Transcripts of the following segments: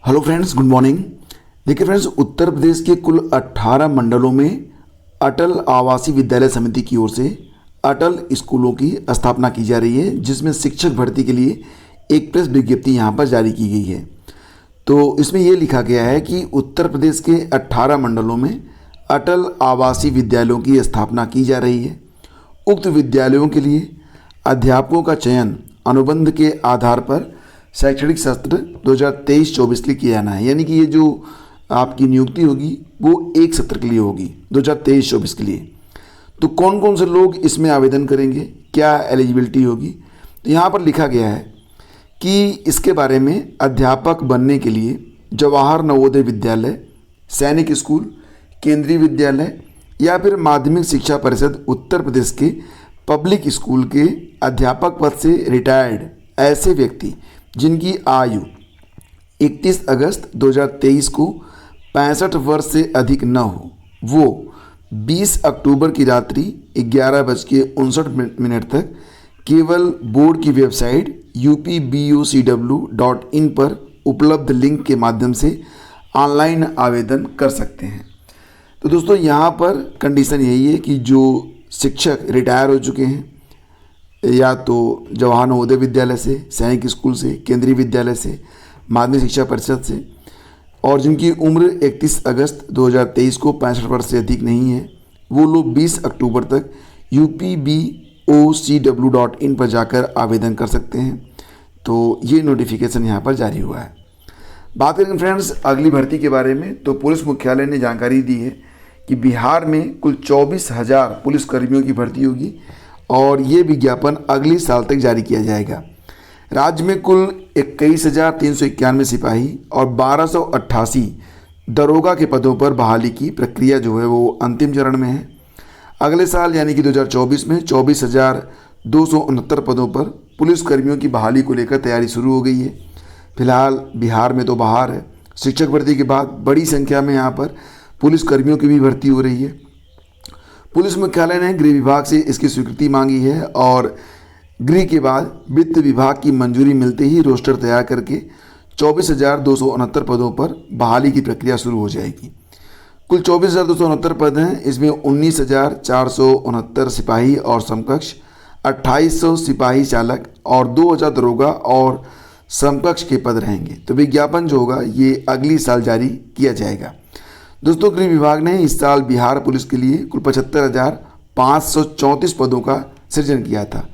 Hello friends, good morning. देखिए friends, Uttar Pradesh के कुल 18 मंडलों में अटल आवासीय विद्यालय समिति की ओर से अटल स्कूलों की स्थापना की जा रही है, जिसमें शिक्षक भर्ती के लिए एक प्रेस विज्ञप्ति यहाँ पर जारी की गई है। तो इसमें यह लिखा गया है कि उत्तर प्रदेश के 18 मंडलों में अटल आवासीय विद्यालयों की स्थापना की जा रही है। उक्त विद्यालयों के लिए अध्यापकों का चयन अनुबंध के आधार पर शैक्षणिक सत्र 2023-24 के लिए किया जाना है। यानी कि ये जो आपकी नियुक्ति होगी वो एक सत्र के लिए होगी, 2023-24 के लिए। तो कौन कौन से लोग इसमें आवेदन करेंगे, क्या एलिजिबिलिटी होगी, तो यहाँ पर लिखा गया है कि इसके बारे में अध्यापक बनने के लिए जवाहर नवोदय विद्यालय, सैनिक स्कूल, केंद्रीय विद्यालय या फिर माध्यमिक शिक्षा परिषद उत्तर प्रदेश के पब्लिक स्कूल के अध्यापक पद से रिटायर्ड ऐसे व्यक्ति जिनकी आयु 31 अगस्त 2023 को 65 वर्ष से अधिक न हो, वो 20 अक्टूबर की रात्रि 11:59 तक केवल बोर्ड की वेबसाइट upbocw.in पर उपलब्ध लिंक के माध्यम से ऑनलाइन आवेदन कर सकते हैं। तो दोस्तों, यहाँ पर कंडीशन यही है कि जो शिक्षक रिटायर हो चुके हैं, या तो जवाहर नवोदय विद्यालय से, सैनिक स्कूल से, केंद्रीय विद्यालय से, माध्यमिक शिक्षा परिषद से, और जिनकी उम्र 31 अगस्त 2023 को 65 वर्ष से अधिक नहीं है, वो लोग 20 अक्टूबर तक upbocw.in पर जाकर आवेदन कर सकते हैं। तो ये नोटिफिकेशन यहाँ पर जारी हुआ है। बात करें फ्रेंड्स अगली भर्ती के बारे में, तो पुलिस मुख्यालय ने जानकारी दी है कि बिहार में कुल 24,000 पुलिस कर्मियों की भर्ती होगी और ये विज्ञापन अगले साल तक जारी किया जाएगा। राज्य में कुल 21,391 सिपाही और 1288 दरोगा के पदों पर बहाली की प्रक्रिया जो है वो अंतिम चरण में है। अगले साल यानी कि 2024 में 24,269 पदों पर पुलिस कर्मियों की बहाली को लेकर तैयारी शुरू हो गई है। फिलहाल बिहार में तो बाहर है। शिक्षक भर्ती के बाद बड़ी संख्या में यहाँ पर पुलिस कर्मियों की भी भर्ती हो रही है। पुलिस मुख्यालय ने गृह विभाग से इसकी स्वीकृति मांगी है और गृह के बाद वित्त विभाग की मंजूरी मिलते ही रोस्टर तैयार करके 24,269 पदों पर बहाली की प्रक्रिया शुरू हो जाएगी। कुल 24,269 पद हैं। इसमें 19,469 सिपाही और समकक्ष, 2,800 सिपाही चालक और 2,000 दरोगा और समकक्ष के पद रहेंगे। तो विज्ञापन जो होगा ये अगली साल जारी किया जाएगा। दोस्तों, गृह विभाग ने इस साल बिहार पुलिस के लिए कुल 75,534 पदों का सृजन किया था।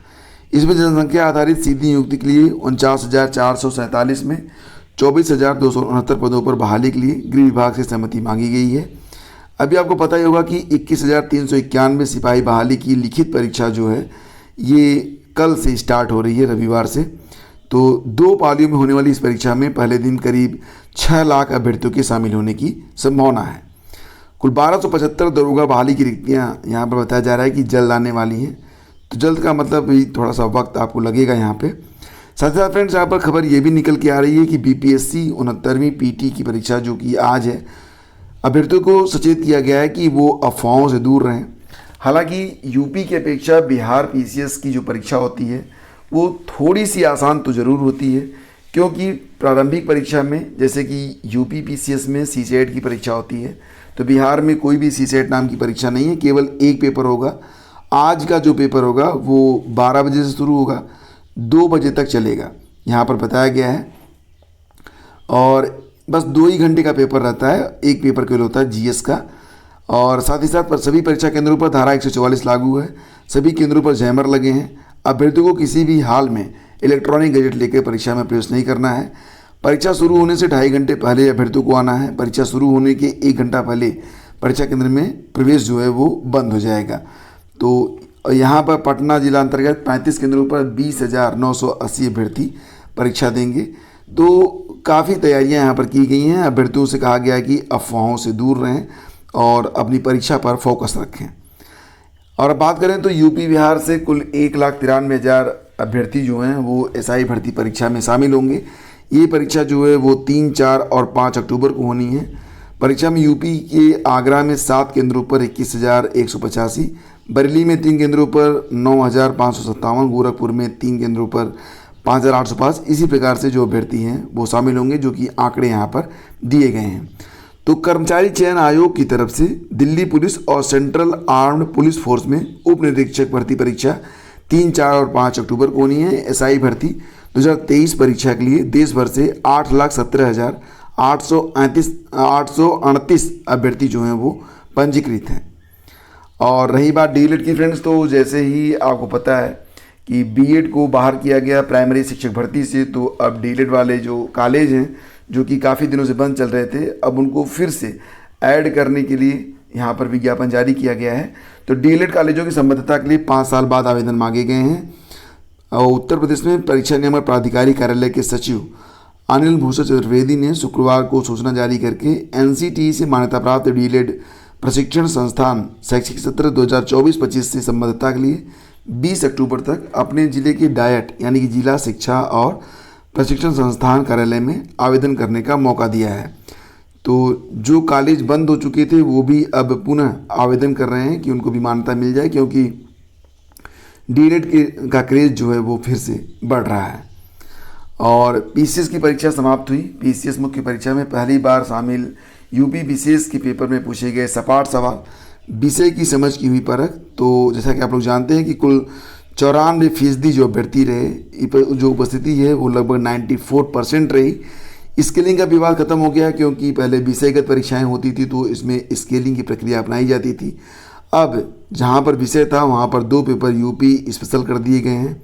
इसमें जनसंख्या आधारित सीधी नियुक्ति के लिए 49,447 में 24,269 पदों पर बहाली के लिए गृह विभाग से सहमति मांगी गई है। अभी आपको पता ही होगा कि 21,391 सिपाही बहाली की लिखित परीक्षा जो है ये कल से स्टार्ट हो रही है, रविवार से। तो 2 पालियों में होने वाली इस परीक्षा में पहले दिन करीब 6 लाख अभ्यर्थियों के शामिल होने की संभावना है। कुल 1275 दरोगा बहाली की रिक्तियाँ यहाँ पर बताया जा रहा है कि जल्द आने वाली हैं। तो जल्द का मतलब भी थोड़ा सा वक्त आपको लगेगा यहाँ पे। साथ ही साथ फ्रेंड्स, यहाँ पर खबर ये भी निकल के आ रही है कि BPSC 69वीं PT की परीक्षा जो कि आज है, अभ्यर्थियों को सचेत किया गया है कि वो अफवाहों से दूर रहें। हालांकि यूपी की अपेक्षा बिहार PCS की जो परीक्षा होती है वो थोड़ी सी आसान तो ज़रूर होती है, क्योंकि प्रारंभिक परीक्षा में जैसे कि यूपी PCS में CSET की परीक्षा होती है, तो बिहार में कोई भी CSET नाम की परीक्षा नहीं है। केवल एक पेपर होगा। आज का जो पेपर होगा वो 12 बजे से शुरू होगा, 2 बजे तक चलेगा, यहाँ पर बताया गया है। और बस 2 ही घंटे का पेपर रहता है। एक पेपर केवल होता है GS का। और साथ ही साथ पर सभी परीक्षा केंद्रों पर धारा 144 लागू है। सभी केंद्रों पर जैमर लगे हैं। अभ्यर्थियों को किसी भी हाल में इलेक्ट्रॉनिक गैजेट लेकर परीक्षा में प्रवेश नहीं करना है। परीक्षा शुरू होने से 2.5 घंटे पहले अभ्यर्थियों को आना है। परीक्षा शुरू होने के 1 घंटा पहले परीक्षा केंद्र में प्रवेश जो है वो बंद हो जाएगा। तो यहाँ पर पटना जिला अंतर्गत 35 केंद्रों पर 20,980 अभ्यर्थी परीक्षा देंगे। तो काफ़ी तैयारियाँ यहाँ पर की गई हैं। अभ्यर्थियों से कहा गया है कि अफवाहों से दूर रहें और अपनी परीक्षा पर फोकस रखें। और अब बात करें तो यूपी बिहार से कुल 1,93,000 अभ्यर्थी जो हैं वो SI भर्ती परीक्षा में शामिल होंगे। ये परीक्षा जो है वो 3, 4 और 5 अक्टूबर को होनी है। परीक्षा में यूपी के आगरा में 7 केंद्रों पर 21,185, बरेली में 3 केंद्रों पर 9,557, गोरखपुर में 3 केंद्रों पर 5,805। इसी प्रकार से जो अभ्यर्थी हैं वो शामिल होंगे, जो कि आंकड़े यहाँ पर दिए गए हैं। तो कर्मचारी चयन आयोग की तरफ से दिल्ली पुलिस और सेंट्रल आर्म्ड पुलिस फोर्स में उप निरीक्षक भर्ती परीक्षा 3, 4 और 5 अक्टूबर को होनी है। एसआई भर्ती 2023 परीक्षा के लिए देश भर से 8,17,838 अभ्यर्थी जो हैं वो पंजीकृत हैं। और रही बात डीएलएड की फ्रेंड्स, तो जैसे ही आपको पता है कि बीएड को बाहर किया गया प्राइमरी शिक्षक भर्ती से, तो अब डीएलएड वाले जो कॉलेज हैं जो कि काफ़ी दिनों से बंद चल रहे थे, अब उनको फिर से ऐड करने के लिए यहाँ पर विज्ञापन जारी किया गया है। तो डीएलएड कॉलेजों की संबद्धता के लिए 5 साल बाद आवेदन मांगे गए हैं। और उत्तर प्रदेश में परीक्षा नियामक प्राधिकारी कार्यालय के सचिव अनिल भूषण चतुर्वेदी ने शुक्रवार को सूचना जारी करके एनसीटीई से मान्यता प्राप्त डीएलएड प्रशिक्षण संस्थान शैक्षिक सत्र 2024-25 से संबद्धता के लिए 20 अक्टूबर तक अपने जिले के डायट यानी कि जिला शिक्षा और प्रशिक्षण संस्थान कार्यालय में आवेदन करने का मौका दिया है। तो जो कॉलेज बंद हो चुके थे वो भी अब पुनः आवेदन कर रहे हैं कि उनको भी मान्यता मिल जाए, क्योंकि डीएलएड का क्रेज जो है वो फिर से बढ़ रहा है। और पीसीएस की परीक्षा समाप्त हुई। पीसीएस मुख्य परीक्षा में पहली बार शामिल यूपी विशेष के पेपर में पूछे गए सपाट सवाल, विषय की समझ की हुई परख। तो जैसा कि आप लोग जानते हैं कि कुल 94% जो अभ्यर्थी रहे, जो उपस्थिति है वो लगभग 94% रही। स्केलिंग का विवाद खत्म हो गया, क्योंकि पहले विषयगत परीक्षाएं होती थी तो इसमें स्केलिंग की प्रक्रिया अपनाई जाती थी। अब जहां पर विषय था वहां पर 2 पेपर यूपी स्पेशल कर दिए गए हैं।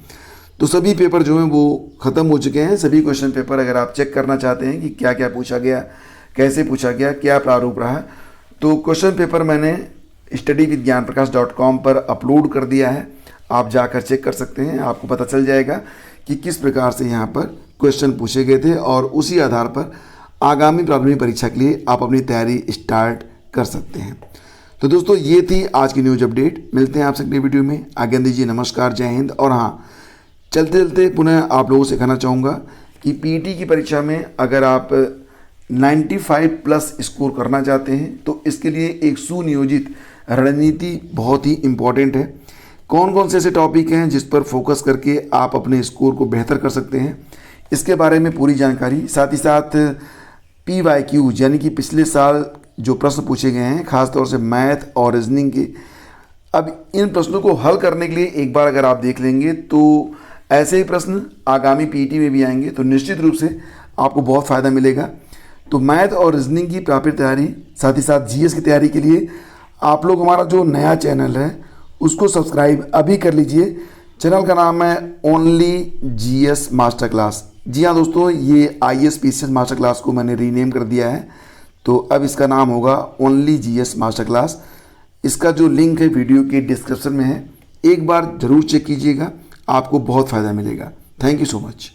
तो सभी पेपर जो हैं वो ख़त्म हो चुके हैं। सभी क्वेश्चन पेपर अगर आप चेक करना चाहते हैं कि क्या क्या पूछा गया, कैसे पूछा गया, क्या प्रारूप रहा, तो क्वेश्चन पेपर मैंने studyvidgyanprakash.com पर अपलोड कर दिया है। आप जाकर चेक कर सकते हैं, आपको पता चल जाएगा कि किस प्रकार से यहाँ पर क्वेश्चन पूछे गए थे, और उसी आधार पर आगामी प्रारंभिक परीक्षा के लिए आप अपनी तैयारी स्टार्ट कर सकते हैं। तो दोस्तों ये थी आज की न्यूज़ अपडेट। मिलते हैं आपसे अगले वीडियो में। आज्ञा दीजिए, नमस्कार, जय हिंद। और हाँ, चलते चलते पुनः आप लोगों से कहना चाहूँगा कि पीटी की परीक्षा में अगर आप 95+ स्कोर करना चाहते हैं तो इसके लिए एक सुनियोजित रणनीति बहुत ही इम्पॉर्टेंट है। कौन कौन से ऐसे टॉपिक हैं जिस पर फोकस करके आप अपने स्कोर को बेहतर कर सकते हैं, इसके बारे में पूरी जानकारी, साथ ही साथ PYQ यानी कि पिछले साल जो प्रश्न पूछे गए हैं खासतौर से मैथ और रीजनिंग के, अब इन प्रश्नों को हल करने के लिए एक बार अगर आप देख लेंगे तो ऐसे ही प्रश्न आगामी पीटी में भी आएंगे, तो निश्चित रूप से आपको बहुत फ़ायदा मिलेगा। तो मैथ और रीजनिंग की प्राप्त तैयारी, साथ ही साथ जीएस की तैयारी के लिए आप लोग हमारा जो नया चैनल है उसको सब्सक्राइब अभी कर लीजिए। चैनल का नाम है ओनली जीएस मास्टर क्लास। जी हाँ दोस्तों, ये IAS PCS मास्टर क्लास को मैंने रीनेम कर दिया है, तो अब इसका नाम होगा ओनली जीएस मास्टर क्लास। इसका जो लिंक है वीडियो के डिस्क्रिप्शन में है, एक बार ज़रूर चेक कीजिएगा, आपको बहुत फ़ायदा मिलेगा। Thank you so much.